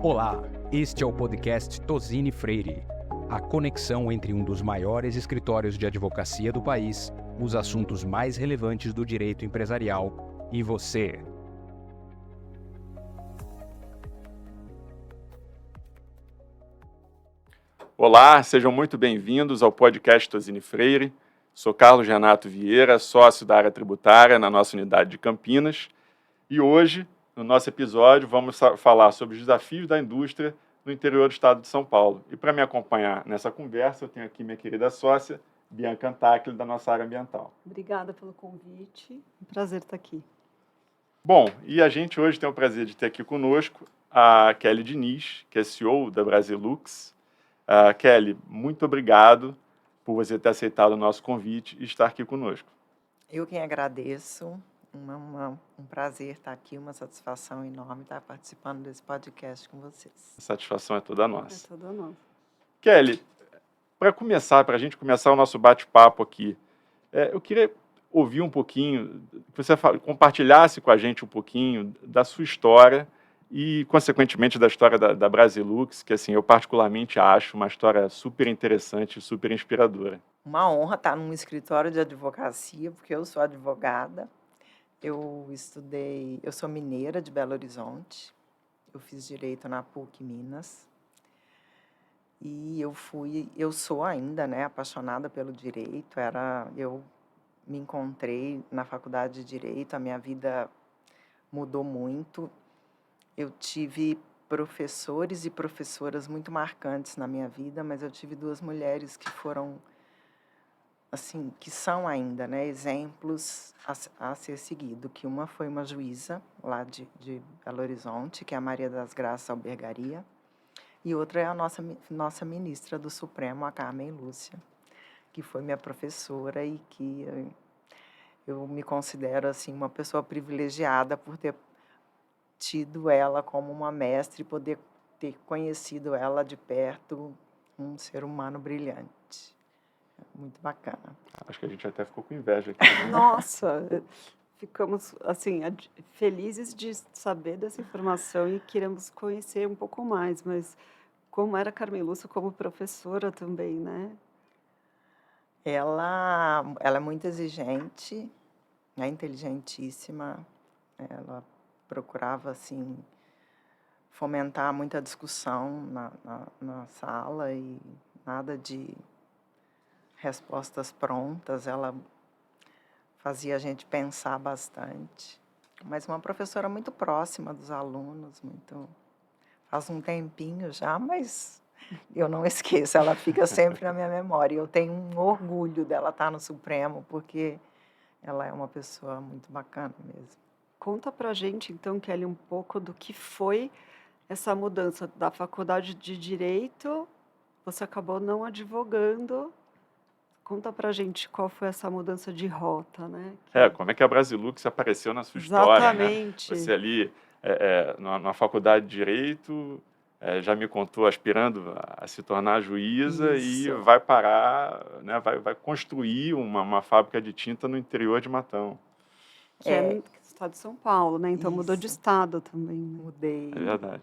Olá, este é o podcast Tozini Freire, a conexão entre um dos maiores escritórios de advocacia do país, os assuntos mais relevantes do direito empresarial e você. Olá, sejam muito bem-vindos ao podcast Tozini Freire. Sou Carlos Renato Vieira, sócio da área tributária na nossa unidade de Campinas. E hoje, no nosso episódio, vamos falar sobre os desafios da indústria no interior do estado de São Paulo. E para me acompanhar nessa conversa, eu tenho aqui minha querida sócia, Bianca Antacli, da nossa área ambiental. Obrigada pelo convite, um prazer estar aqui. Bom, e a gente hoje tem o prazer de ter aqui conosco a Kelly Diniz, que é CEO da Brasilux. Kelly, muito obrigado por você ter aceitado o nosso convite e estar aqui conosco. Eu quem agradeço, um prazer estar aqui, uma satisfação enorme estar participando desse podcast com vocês. A satisfação é toda nossa. É toda nossa. Kelly, para a gente começar o nosso bate-papo aqui, eu queria ouvir um pouquinho, que você compartilhasse com a gente um pouquinho da sua história e, consequentemente, da história da Brasilux, que assim, eu particularmente acho uma história super interessante e super inspiradora. Uma honra estar num escritório de advocacia, porque eu sou advogada. Eu sou mineira de Belo Horizonte, eu fiz direito na PUC Minas. E eu sou ainda, apaixonada pelo direito. Eu me encontrei na faculdade de Direito, a minha vida mudou muito. Eu tive professores e professoras muito marcantes na minha vida, mas eu tive duas mulheres que foram, assim, que são ainda, exemplos a ser seguido. Que uma foi uma juíza lá de Belo Horizonte, que é a Maria das Graças Albergaria, e outra é a nossa ministra do Supremo, a Carmen Lúcia, que foi minha professora e que eu me considero assim uma pessoa privilegiada por ter tido ela como uma mestre e poder ter conhecido ela de perto, um ser humano brilhante. Muito bacana. Acho que a gente até ficou com inveja aqui. Né? Nossa, ficamos assim felizes de saber dessa informação e queremos conhecer um pouco mais, mas como era Carmen Lúcia como professora também, né? Ela é muito exigente, inteligentíssima. Ela procurava assim fomentar muita discussão na sala e nada de respostas prontas. Ela fazia a gente pensar bastante, mas uma professora muito próxima dos alunos, faz um tempinho já, mas eu não esqueço, ela fica sempre na minha memória. Eu tenho um orgulho dela estar no Supremo, porque ela é uma pessoa muito bacana mesmo. Conta pra gente, então, Kelly, um pouco do que foi essa mudança da faculdade de Direito. Você acabou não advogando. Conta pra gente qual foi essa mudança de rota, né? Como é que a Brasilux apareceu na sua história, Exatamente. né? Você ali, na faculdade de Direito, já me contou, aspirando a se tornar juíza. Isso. E vai parar, né, vai construir uma fábrica de tinta no interior de Matão. Que é no estado de São Paulo, né? Então mudou de estado também. Né? Mudei. É verdade.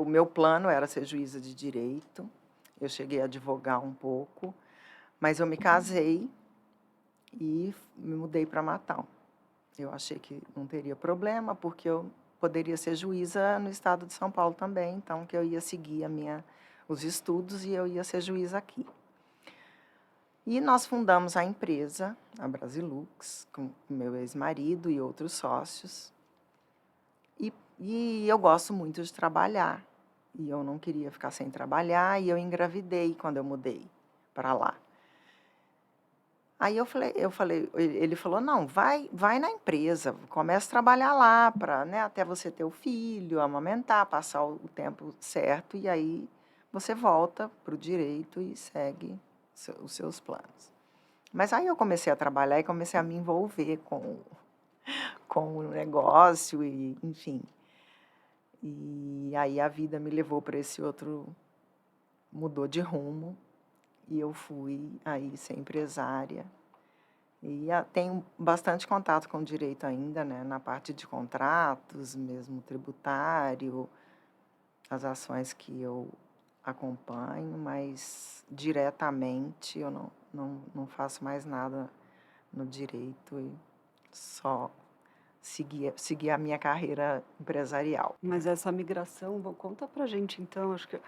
Meu plano era ser juíza de direito. Eu cheguei a advogar um pouco, mas eu me casei e me mudei para Matão. Eu achei que não teria problema, porque eu poderia ser juíza no estado de São Paulo também, então que eu ia seguir os estudos e eu ia ser juíza aqui. E nós fundamos a empresa, a Brasilux, com meu ex-marido e outros sócios. E eu gosto muito de trabalhar. E eu não queria ficar sem trabalhar, e eu engravidei quando eu mudei para lá. Aí ele falou, não, vai na empresa, começa a trabalhar lá, até você ter o filho, amamentar, passar o tempo certo, e aí você volta para o direito e segue os seus planos. Mas aí eu comecei a trabalhar e comecei a me envolver com o negócio, e enfim. E aí a vida me levou para esse outro, mudou de rumo, e eu fui aí ser empresária. E tenho bastante contato com o direito ainda, né, na parte de contratos, mesmo tributário, as ações que eu acompanho, mas diretamente eu não faço mais nada no direito e só seguir a minha carreira empresarial. Mas essa migração, bom, conta pra gente então, acho que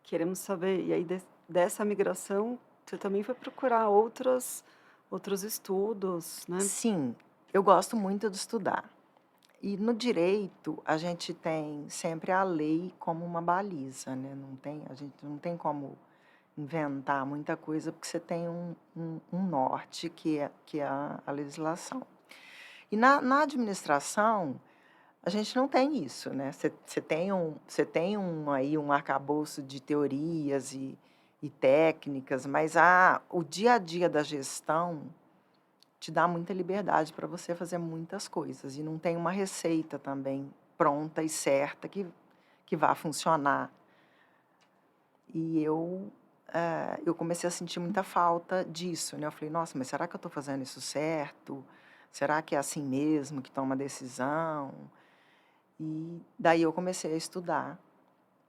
queremos saber, e aí dessa migração, você também foi procurar outros estudos, né? Sim, eu gosto muito de estudar. E no direito, a gente tem sempre a lei como uma baliza, né? A gente não tem como inventar muita coisa, porque você tem um norte que é a legislação. E na administração, a gente não tem isso, né? Você tem aí um arcabouço de teorias e técnicas, mas o dia a dia da gestão te dá muita liberdade para você fazer muitas coisas. E não tem uma receita também pronta e certa que vá funcionar. E eu comecei a sentir muita falta disso, né? Eu falei, nossa, mas será que eu estou fazendo isso certo? Será que é assim mesmo que toma decisão? E daí eu comecei a estudar.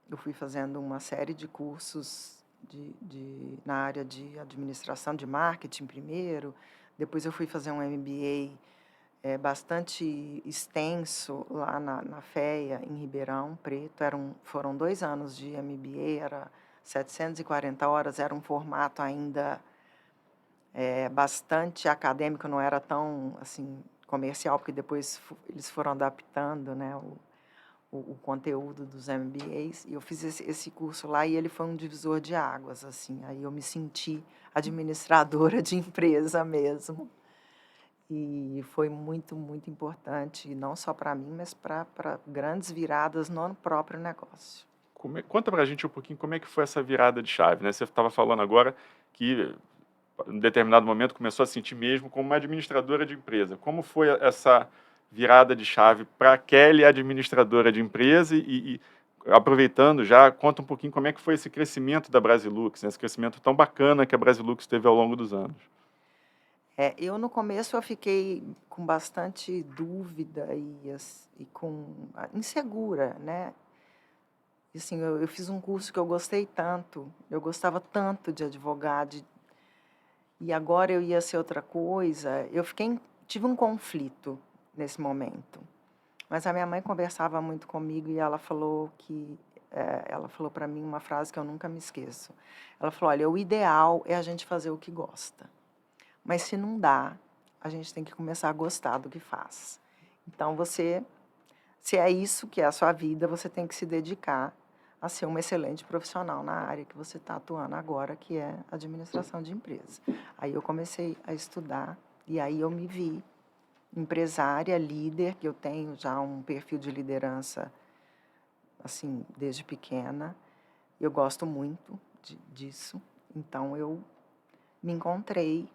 Eu fui fazendo uma série de cursos na área de administração, de marketing primeiro. Depois eu fui fazer um MBA bastante extenso lá na FEA, em Ribeirão Preto. Foram 2 anos de MBA, era 740 horas, era um formato ainda bastante acadêmico, não era tão assim, comercial, porque depois eles foram adaptando, né, o conteúdo dos MBAs, e eu fiz esse curso lá e ele foi um divisor de águas, assim, aí eu me senti administradora de empresa mesmo. E foi muito, muito importante, não só para mim, mas para grandes viradas no próprio negócio. Conta pra gente um pouquinho como é que foi essa virada de chave, né? Você estava falando agora que em determinado momento começou a sentir mesmo como uma administradora de empresa. Como foi essa virada de chave para Kelly, administradora de empresa e aproveitando já, conta um pouquinho como é que foi esse crescimento da Brasilux, né? Esse crescimento tão bacana que a Brasilux teve ao longo dos anos. Eu no começo eu fiquei com bastante dúvida e insegura, né? E, assim, eu fiz um curso que eu gostei tanto, eu gostava tanto de advogado, e agora eu ia ser outra coisa. Tive um conflito nesse momento. Mas a minha mãe conversava muito comigo e ela falou para mim uma frase que eu nunca me esqueço. Ela falou, olha, o ideal é a gente fazer o que gosta. Mas se não dá, a gente tem que começar a gostar do que faz. Então, se é isso que é a sua vida, você tem que se dedicar a ser um excelente profissional na área que você está atuando agora, que é administração de empresa. Aí eu comecei a estudar e aí eu me vi empresária, líder, que eu tenho já um perfil de liderança, assim, desde pequena. Eu gosto muito disso. Então, eu me encontrei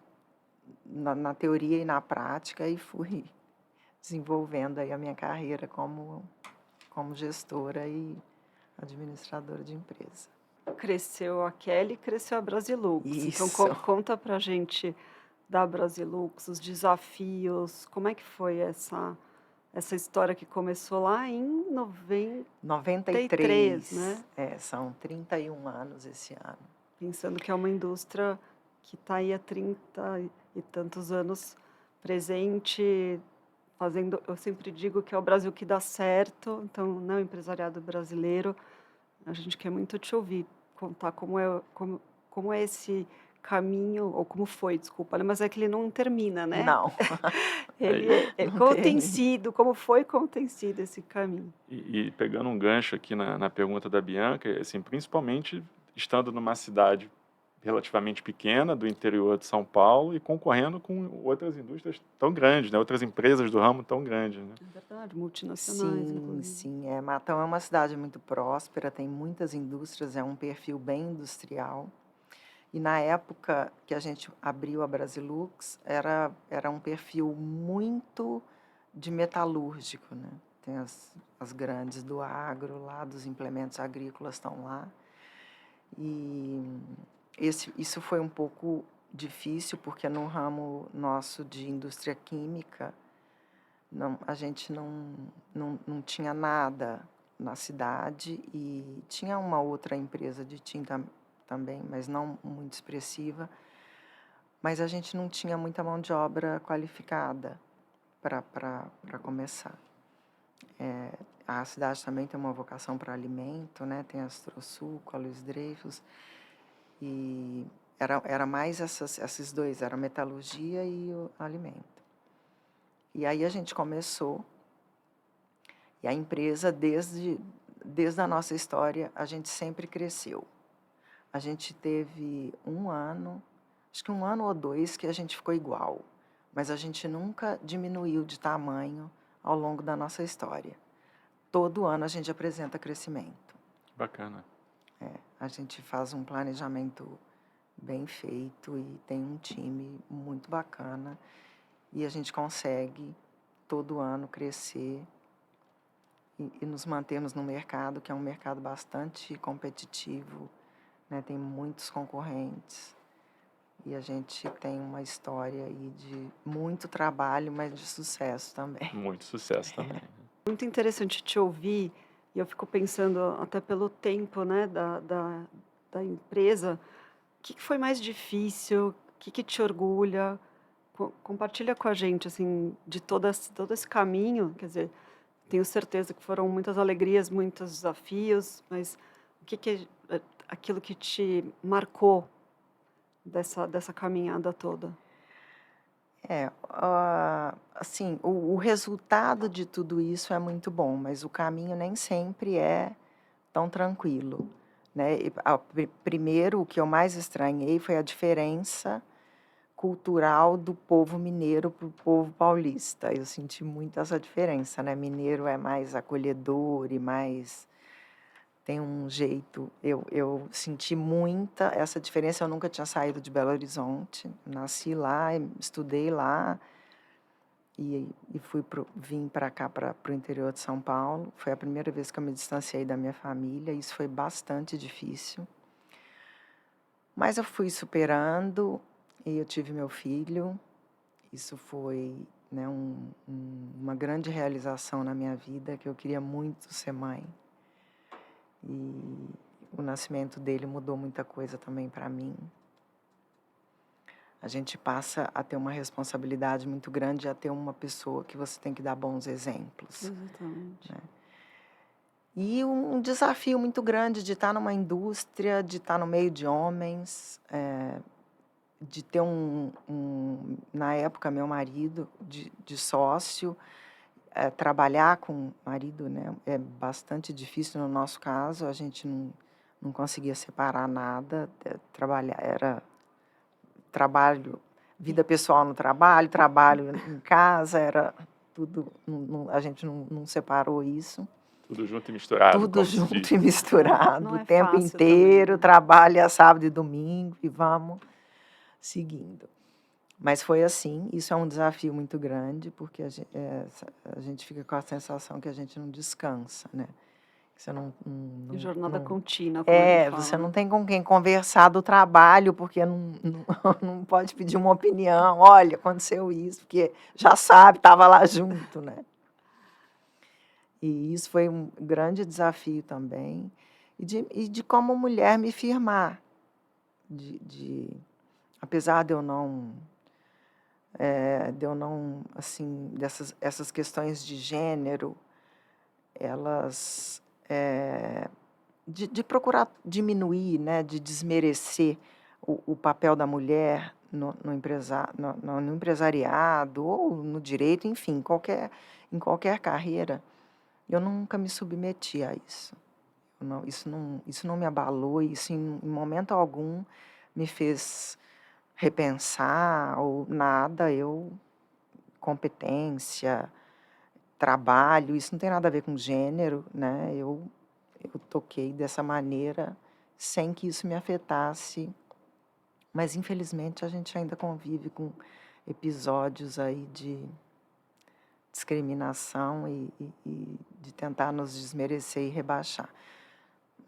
na teoria e na prática e fui desenvolvendo aí a minha carreira como gestora e administradora de empresa. Cresceu a Kelly, cresceu a Brasilux. Isso. Então, conta pra gente da Brasilux, os desafios, como é que foi essa história que começou lá em 93, né? São 31 anos esse ano. Pensando que é uma indústria que está aí há 30 e tantos anos presente, fazendo, eu sempre digo que é o Brasil que dá certo, então, não, empresariado brasileiro, a gente quer muito te ouvir, contar como é esse caminho, ou como foi, desculpa, né? Mas é que ele não termina, né? Não. Como tem sido esse caminho? E pegando um gancho aqui na pergunta da Bianca, assim, principalmente estando numa cidade relativamente pequena do interior de São Paulo e concorrendo com outras indústrias tão grandes, né? Outras empresas do ramo tão grandes, né? É verdade, multinacionais, Sim, inclusive. sim. Matão é uma cidade muito próspera, tem muitas indústrias, é um perfil bem industrial. E na época que a gente abriu a Brasilux, era um perfil muito de metalúrgico, né? Tem as grandes do agro lá, dos implementos agrícolas estão lá. E isso foi um pouco difícil, porque no ramo nosso de indústria química, a gente não tinha nada na cidade, e tinha uma outra empresa de tinta também, mas não muito expressiva, mas a gente não tinha muita mão de obra qualificada para começar. A cidade também tem uma vocação para alimento, né? Tem a Astrosul, a Luiz Dreyfus, e era mais esses dois, era a metalurgia e o alimento. E aí a gente começou, e a empresa, desde a nossa história, a gente sempre cresceu. A gente teve acho que 1 ano ou 2 que a gente ficou igual, mas a gente nunca diminuiu de tamanho ao longo da nossa história. Todo ano a gente apresenta crescimento. Bacana. A gente faz um planejamento bem feito e tem um time muito bacana, e a gente consegue todo ano crescer e nos mantermos no mercado, que é um mercado bastante competitivo, né? Tem muitos concorrentes, e a gente tem uma história aí de muito trabalho, mas de sucesso também. Muito sucesso também. Muito interessante te ouvir, e eu fico pensando, até pelo tempo, né, da empresa, o que foi mais difícil, o que te orgulha? Compartilha com a gente, assim, de todo esse caminho, quer dizer, tenho certeza que foram muitas alegrias, muitos desafios, mas o que é aquilo que te marcou dessa caminhada toda? Assim, o resultado de tudo isso é muito bom, mas o caminho nem sempre é tão tranquilo, né? Primeiro, o que eu mais estranhei foi a diferença cultural do povo mineiro para o povo paulista. Eu senti muito essa diferença, né? Mineiro é mais acolhedor e mais... tem um jeito... Eu senti muita essa diferença. Eu nunca tinha saído de Belo Horizonte, nasci lá, estudei lá, e vim para cá, para o interior de São Paulo. Foi a primeira vez que eu me distanciei da minha família. Isso foi bastante difícil. Mas eu fui superando, e eu tive meu filho. Isso foi, né, uma grande realização na minha vida, que eu queria muito ser mãe. E o nascimento dele mudou muita coisa também para mim. A gente passa a ter uma responsabilidade muito grande, a ter uma pessoa que você tem que dar bons exemplos. Exatamente. Né? E um desafio muito grande de estar numa indústria, de estar no meio de homens, de ter na época, meu marido de sócio, trabalhar com o marido, né, é bastante difícil no nosso caso. A gente não conseguia separar nada, era trabalho, vida pessoal no trabalho, trabalho em casa, era tudo, a gente não separou isso. Tudo junto e misturado. Tudo junto e misturado, Não é o tempo fácil inteiro, também, né? trabalha sábado e domingo e vamos seguindo. Mas foi assim, isso é um desafio muito grande, porque a gente fica com a sensação que a gente não descansa, né? Você Jornada contínua, como ele fala, você não né? tem com quem conversar do trabalho, porque não pode pedir uma opinião. Olha, aconteceu isso, porque já sabe, estava lá junto, né? E isso foi um grande desafio também. E de como mulher me firmar. Apesar de eu não, assim, essas questões de gênero, elas... de procurar diminuir, né, de desmerecer o papel da mulher no empresariado ou no direito, enfim, em qualquer carreira. Eu nunca me submeti a isso. Isso não me abalou, isso em momento algum me fez repensar ou nada. Competência, trabalho, isso não tem nada a ver com gênero, né? Eu toquei dessa maneira sem que isso me afetasse, mas infelizmente a gente ainda convive com episódios aí de discriminação e de tentar nos desmerecer e rebaixar.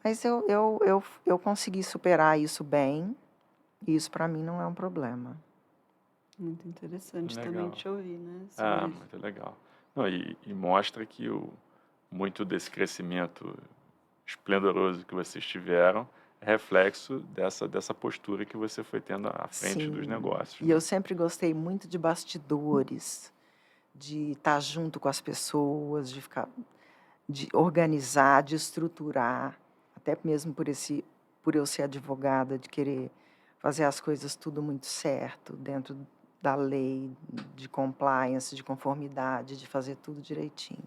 Mas eu consegui superar isso bem, E isso para mim não é um problema. Muito interessante Legal. também te ouvir, né? Ah, Sobre muito legal. Não, e mostra que muito desse crescimento esplendoroso que vocês tiveram é reflexo dessa postura que você foi tendo à frente dos Sim. negócios, E né? eu sempre gostei muito de bastidores, de estar junto com as pessoas, de organizar, de estruturar, até mesmo por eu ser advogada, de querer fazer as coisas tudo muito certo, dentro da lei, de compliance, de conformidade, de fazer tudo direitinho.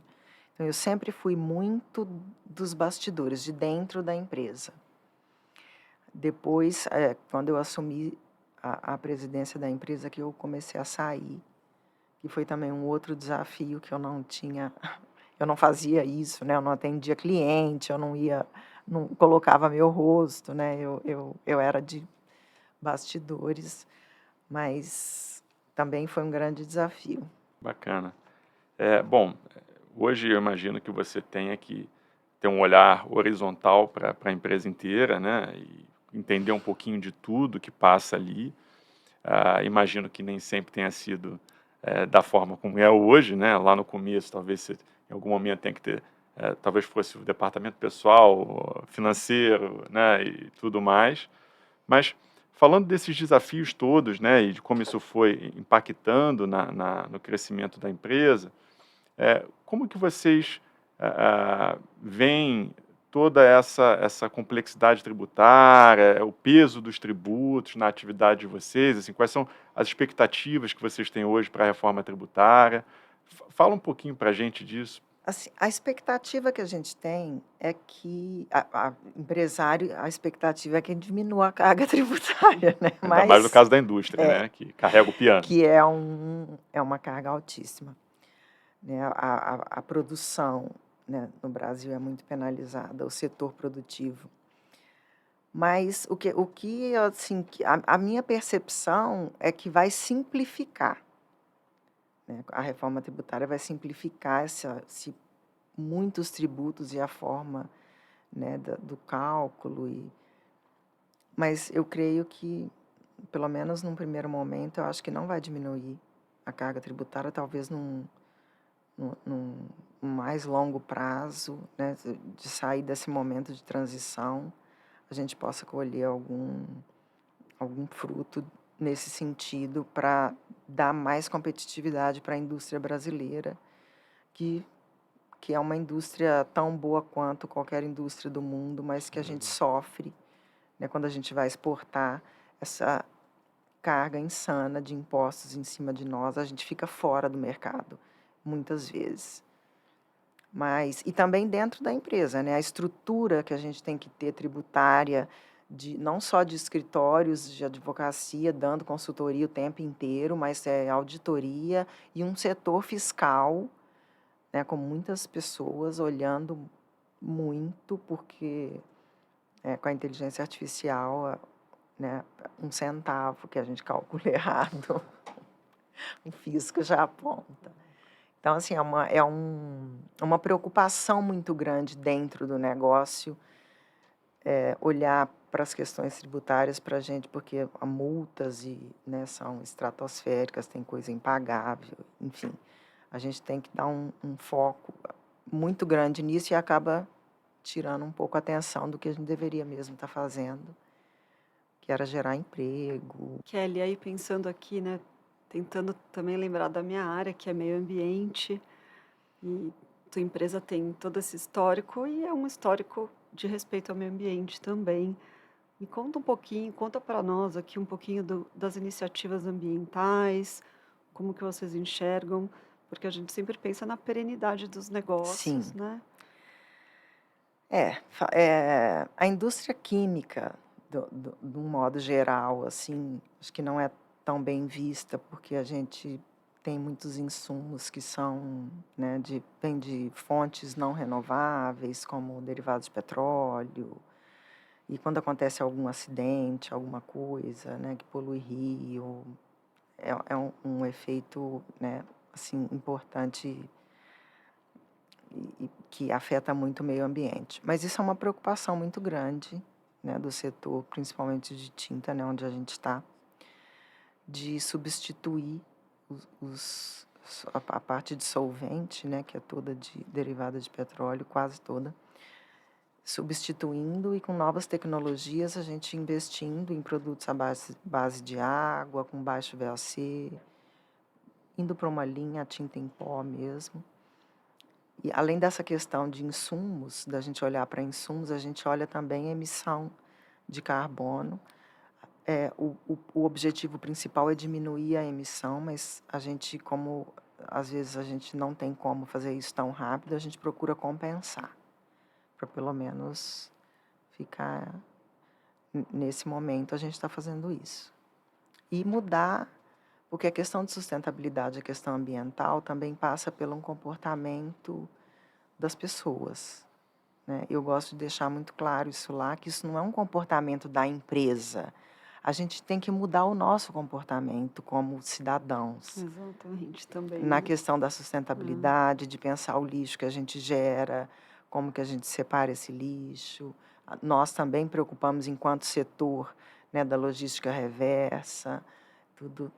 Então, eu sempre fui muito dos bastidores, de dentro da empresa. Depois, quando eu assumi a presidência da empresa, que eu comecei a sair, que foi também um outro desafio que eu não fazia isso, né? Eu não atendia cliente, eu não colocava meu rosto, né? Eu era de bastidores, mas também foi um grande desafio. Bacana. Bom, hoje eu imagino que você tenha que ter um olhar horizontal para a empresa inteira, né? E entender um pouquinho de tudo que passa ali. Imagino que nem sempre tenha sido da forma como é hoje, né? Lá no começo, talvez você, em algum momento tenha que ter, talvez fosse o departamento pessoal, financeiro, né? E tudo mais. Mas falando desses desafios todos, né? E de como isso foi impactando no crescimento da empresa, como que vocês veem toda essa complexidade tributária, o peso dos tributos na atividade de vocês? Assim, quais são as expectativas que vocês têm hoje para a reforma tributária? Fala um pouquinho para a gente disso. Assim, a expectativa que a gente tem é que empresário, a expectativa é que diminua a carga tributária, né? Ainda mais no caso da indústria, é, né? Que carrega o piano. que é uma carga altíssima, né? A produção, né, no Brasil é muito penalizada, o setor produtivo. Mas o que assim, a minha percepção é que vai simplificar, né? A reforma tributária vai simplificar muitos tributos e a forma, né, do cálculo. Mas eu creio que, pelo menos num primeiro momento, eu acho que não vai diminuir a carga tributária, talvez num mais longo prazo, né, de sair desse momento de transição, a gente possa colher algum fruto nesse sentido para dar mais competitividade para a indústria brasileira, que é uma indústria tão boa quanto qualquer indústria do mundo, mas que a gente sofre, né, quando a gente vai exportar essa carga insana de impostos em cima de nós, a gente fica fora do mercado, muitas vezes. E também dentro da empresa, né, a estrutura que a gente tem que ter tributária, não só de escritórios de advocacia dando consultoria o tempo inteiro, mas auditoria e um setor fiscal, né, com muitas pessoas olhando muito, porque com a inteligência artificial, né, 1 centavo que a gente calcula errado, o fisco já aponta. Então, assim, é uma preocupação muito grande dentro do negócio, olhar para as questões tributárias para a gente, porque há multas né, são estratosféricas, tem coisa impagável, enfim. A gente tem que dar um foco muito grande nisso e acaba tirando um pouco a atenção do que a gente deveria mesmo estar fazendo, que era gerar emprego. Kelly, aí pensando aqui, né, tentando também lembrar da minha área, que é meio ambiente, e tua empresa tem todo esse histórico e é um histórico de respeito ao meio ambiente também. Me conta um pouquinho, conta para nós aqui um pouquinho das iniciativas ambientais, como que vocês enxergam, porque a gente sempre pensa na perenidade dos negócios, Sim. né? A indústria química, de um modo geral, assim, acho que não é tão bem vista, porque a gente tem muitos insumos que são, né, vêm de fontes não renováveis, como derivados de petróleo, e quando acontece algum acidente, alguma coisa, né, que polui rio, é um efeito, né, assim, importante e que afeta muito o meio ambiente. Mas isso é uma preocupação muito grande, né, do setor, principalmente de tinta, né, onde a gente está, de substituir a parte de solvente, né, que é toda derivada de petróleo, quase toda, substituindo, e com novas tecnologias a gente investindo em produtos à base de água, com baixo VOC, indo para uma linha tinta em pó mesmo. E além dessa questão de insumos, da gente olhar para insumos, a gente olha também a emissão de carbono. O objetivo principal é diminuir a emissão, mas a gente, como às vezes a gente não tem como fazer isso tão rápido, a gente procura compensar, para pelo menos ficar nesse momento a gente está fazendo isso. E mudar, porque a questão de sustentabilidade, a questão ambiental, também passa pelo um comportamento das pessoas, né? Eu gosto de deixar muito claro isso lá, que isso não é um comportamento da empresa. A gente tem que mudar o nosso comportamento como cidadãos. Exatamente, também. Na questão da sustentabilidade, de pensar o lixo que a gente gera, como que a gente separa esse lixo. Nós também preocupamos enquanto setor, né, da logística reversa, tudo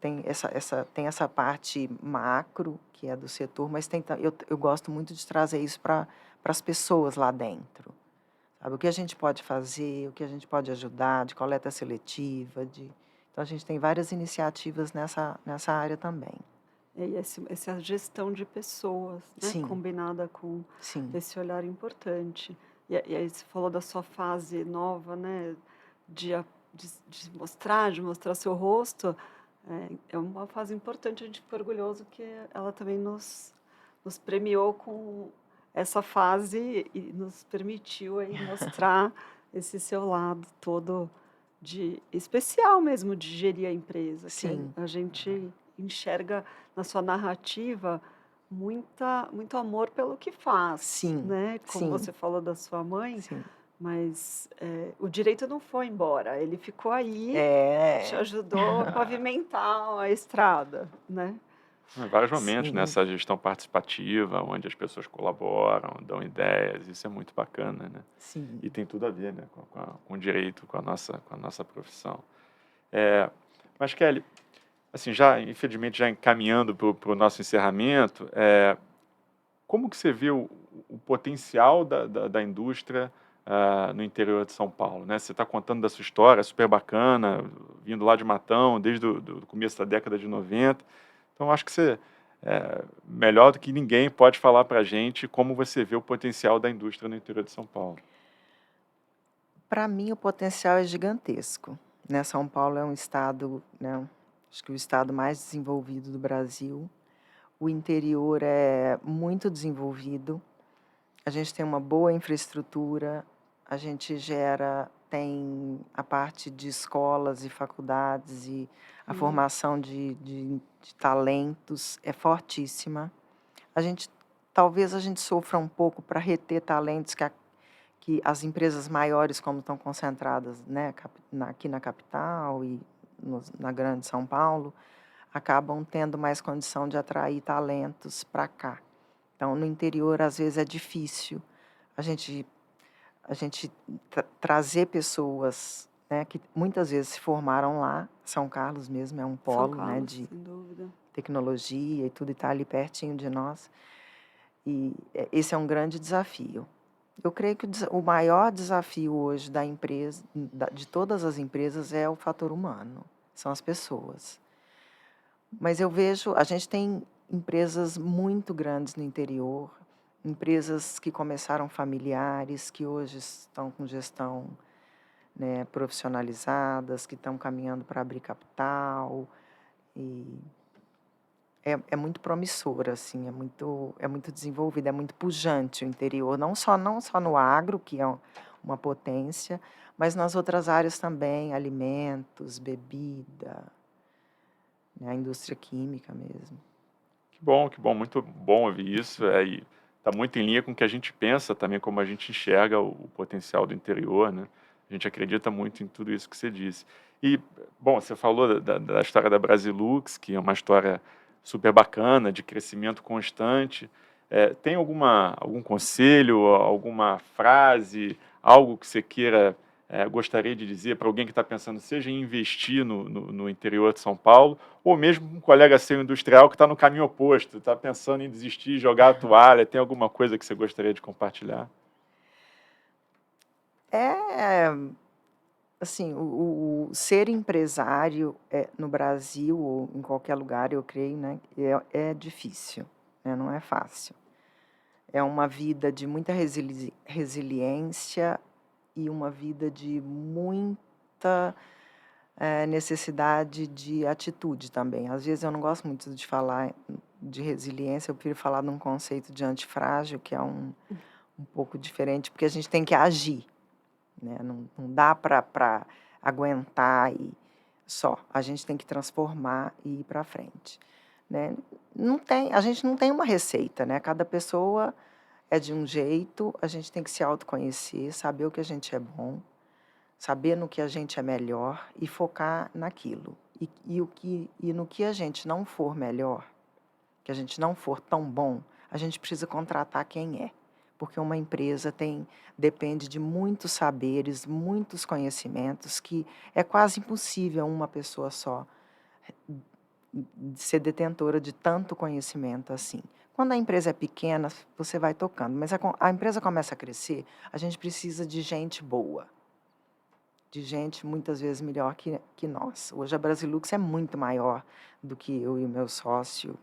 tem essa parte macro, que é do setor, mas eu gosto muito de trazer isso para as pessoas lá dentro. Sabe? O que a gente pode fazer, o que a gente pode ajudar, de coleta seletiva. Então, a gente tem várias iniciativas nessa área também. E essa gestão de pessoas, né? Sim. Combinada com Sim. esse olhar importante. E aí você falou da sua fase nova, né? De mostrar seu rosto. É uma fase importante, a gente fica orgulhoso que ela também nos premiou com essa fase e nos permitiu aí mostrar esse seu lado todo de especial mesmo de gerir a empresa. Sim. Que a gente enxerga na sua narrativa muito amor pelo que faz. Sim. Né? Como Sim. você falou da sua mãe. Sim. Mas o direito não foi embora, ele ficou aí, te ajudou a pavimentar a estrada, né? Em vários momentos, Sim. nessa gestão participativa, onde as pessoas colaboram, dão ideias, isso é muito bacana, né? Sim. E tem tudo a ver, né, com o direito, com a nossa profissão. Mas, Kelly, assim, infelizmente, já encaminhando para o nosso encerramento, como que você vê o potencial da indústria no interior de São Paulo, né? Você está contando da sua história, super bacana, vindo lá de Matão, desde o começo da década de 90. Então, acho que você, melhor do que ninguém, pode falar para a gente como você vê o potencial da indústria no interior de São Paulo. Para mim, o potencial é gigantesco, né? São Paulo é um estado, né? Acho que o estado mais desenvolvido do Brasil. O interior é muito desenvolvido. A gente tem uma boa infraestrutura, a gente tem a parte de escolas e faculdades e a formação de talentos é fortíssima. Talvez a gente sofra um pouco para reter talentos que as empresas maiores, como estão concentradas, né, aqui na capital e na grande São Paulo, acabam tendo mais condição de atrair talentos para cá. Então, no interior, às vezes, é difícil a gente trazer pessoas, né, que muitas vezes se formaram lá. São Carlos mesmo é um polo, né, de tecnologia e tudo, e está ali pertinho de nós. E esse é um grande desafio. Eu creio que o maior desafio hoje da empresa, de todas as empresas, é o fator humano, são as pessoas. Mas eu vejo, a gente tem empresas muito grandes no interior, empresas que começaram familiares, que hoje estão com gestão, né, profissionalizadas, que estão caminhando para abrir capital. E é muito promissor, assim, é muito desenvolvido, é muito pujante o interior, não só no agro, que é uma potência, mas nas outras áreas também, alimentos, bebida, né, a indústria química mesmo. Que bom, muito bom ouvir isso. E está muito em linha com o que a gente pensa também, como a gente enxerga o potencial do interior, né? A gente acredita muito em tudo isso que você disse. E, bom, você falou da história da Brasilux, que é uma história super bacana, de crescimento constante. Tem algum conselho, alguma frase, algo que você queira gostaria de dizer para alguém que está pensando, seja em investir no interior de São Paulo, ou mesmo um colega seu industrial que está no caminho oposto, está pensando em desistir, jogar a toalha, tem alguma coisa que você gostaria de compartilhar? Assim, o ser empresário no Brasil ou em qualquer lugar, eu creio, né, é difícil, né, não é fácil. É uma vida de muita resiliência e uma vida de muita necessidade de atitude também. Às vezes eu não gosto muito de falar de resiliência, eu prefiro falar de um conceito de antifrágil, que é um pouco diferente, porque a gente tem que agir, né? Não dá para aguentar e só. A gente tem que transformar e ir para frente, né? A gente não tem uma receita, né? Cada pessoa é de um jeito, a gente tem que se autoconhecer, saber o que a gente é bom, saber no que a gente é melhor e focar naquilo. E no que a gente não for melhor, que a gente não for tão bom, a gente precisa contratar quem é. Porque uma empresa depende de muitos saberes, muitos conhecimentos, que é quase impossível uma pessoa só ser detentora de tanto conhecimento assim. Quando a empresa é pequena, você vai tocando, mas a empresa começa a crescer, a gente precisa de gente boa, de gente muitas vezes melhor que nós. Hoje a Brasilux é muito maior do que eu e o meu sócio,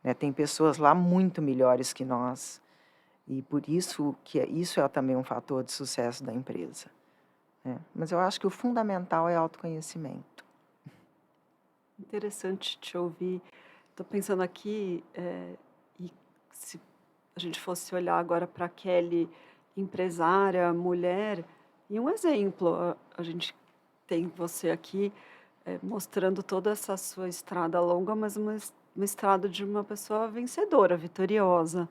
né? Tem pessoas lá muito melhores que nós, e por isso isso é também um fator de sucesso da empresa, né? Mas eu acho que o fundamental é autoconhecimento. Interessante te ouvir. Estou pensando aqui, e se a gente fosse olhar agora para a Kelly, empresária, mulher, e um exemplo, a gente tem você aqui mostrando toda essa sua estrada longa, mas uma estrada de uma pessoa vencedora, vitoriosa.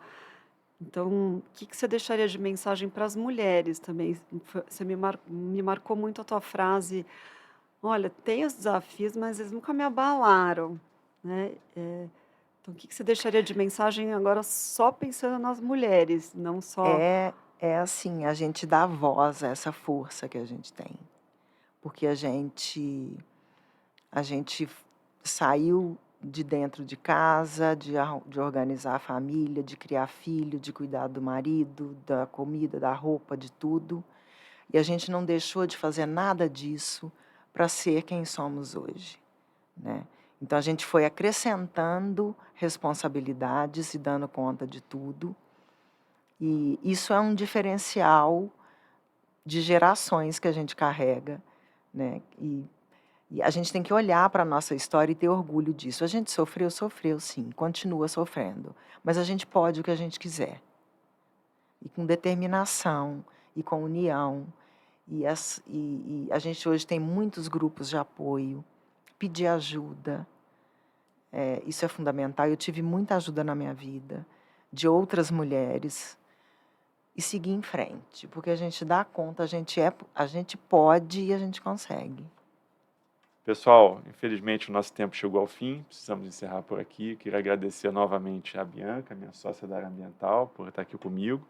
Então, o que você deixaria de mensagem para as mulheres também? Você me marcou muito a tua frase, olha, tem os desafios, mas eles nunca me abalaram, né? Então, o que você deixaria de mensagem agora só pensando nas mulheres, não só... É assim, a gente dá voz a essa força que a gente tem. Porque a gente saiu de dentro de casa, de organizar a família, de criar filho, de cuidar do marido, da comida, da roupa, de tudo. E a gente não deixou de fazer nada disso para ser quem somos hoje, né? Então, a gente foi acrescentando responsabilidades e dando conta de tudo. E isso é um diferencial de gerações que a gente carrega, né? E a gente tem que olhar para a nossa história e ter orgulho disso. A gente sofreu sim, continua sofrendo. Mas a gente pode o que a gente quiser. E com determinação, e com união. E a gente hoje tem muitos grupos de apoio. Pedir ajuda, isso é fundamental. Eu tive muita ajuda na minha vida, de outras mulheres. E seguir em frente, porque a gente dá conta, a gente pode e a gente consegue. Pessoal, infelizmente o nosso tempo chegou ao fim, precisamos encerrar por aqui. Queria agradecer novamente a Bianca, minha sócia da área ambiental, por estar aqui comigo.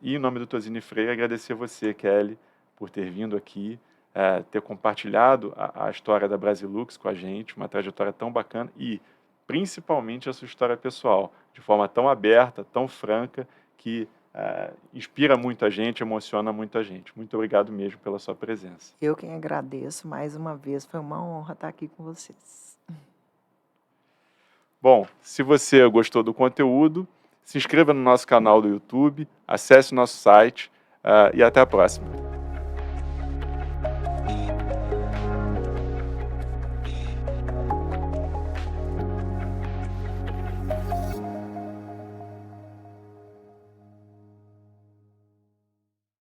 E em nome do Tozini Freire, agradecer a você, Kelly, por ter vindo aqui, ter compartilhado a história da Brasilux com a gente, uma trajetória tão bacana e principalmente a sua história pessoal, de forma tão aberta, tão franca, que inspira muito a gente, emociona muito a gente. Muito obrigado mesmo pela sua presença. Eu quem agradeço mais uma vez, foi uma honra estar aqui com vocês. Bom, se você gostou do conteúdo, se inscreva no nosso canal do YouTube, acesse o nosso site e até a próxima.